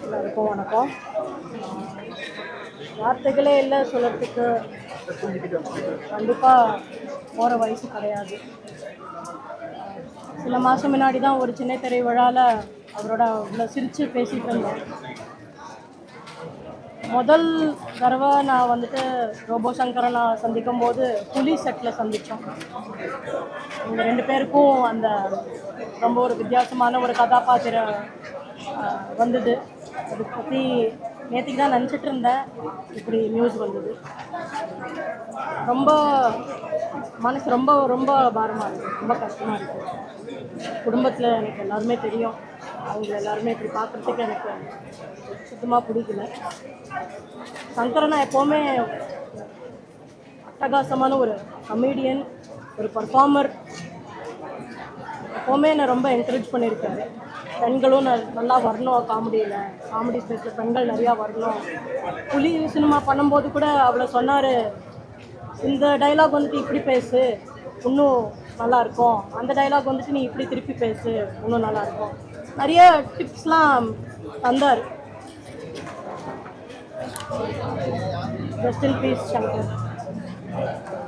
எல்லாருக்கும் வணக்கம். வார்த்தைகளே இல்லை சொல்கிறதுக்கு. கண்டிப்பாக போகிற வயசு கிடையாது. சில மாதம் முன்னாடி தான் ஒரு சின்ன திரை விழாவில் அவரோட இவ்வளோ சிரித்து பேசிகிட்டு இருந்தேன். முதல் தடவை நான் வந்துட்டு ரோபோ சங்கரை நான் சந்திக்கும் போது புலி செட்டில் சந்தித்தோம். இவங்க ரெண்டு பேருக்கும் அந்த ரொம்ப ஒரு வித்தியாசமான ஒரு கதாபாத்திரம் வந்தது. அதை பற்றி நேற்றுக்கு தான் நினச்சிட்டு இருந்தேன். இப்படி நியூஸ் வந்தது. ரொம்ப மனசு ரொம்ப ரொம்ப பாரமாக இருக்குது, ரொம்ப கஷ்டமாக இருக்குது. குடும்பத்தில் எனக்கு எல்லாருமே தெரியும். அவங்க எல்லாருமே இப்படி பார்க்குறதுக்கு எனக்கு சுத்தமாக பிடிக்கல. சங்கரனா எப்போவுமே அட்டகாசமான ஒரு கமெடியன், ஒரு பர்ஃபார்மர். எப்போவுமே என்னை ரொம்ப என்கரேஜ் பண்ணியிருக்காரு. பெண்களும் நல்லா வரணும், காமெடி ஸ்பேஸில் பெண்கள் நிறையா வரணும். புலி சினிமா பண்ணும்போது கூட அவ்வளோ சொன்னார், இந்த டைலாக் வந்துட்டு இப்படி பேசு இன்னும் நல்லாயிருக்கும், அந்த டைலாக் வந்துட்டு நீ இப்படி திருப்பி பேசு இன்னும் நல்லாயிருக்கும். நிறைய டிப்ஸ்லாம் தந்தார். Rest in peace Shankar.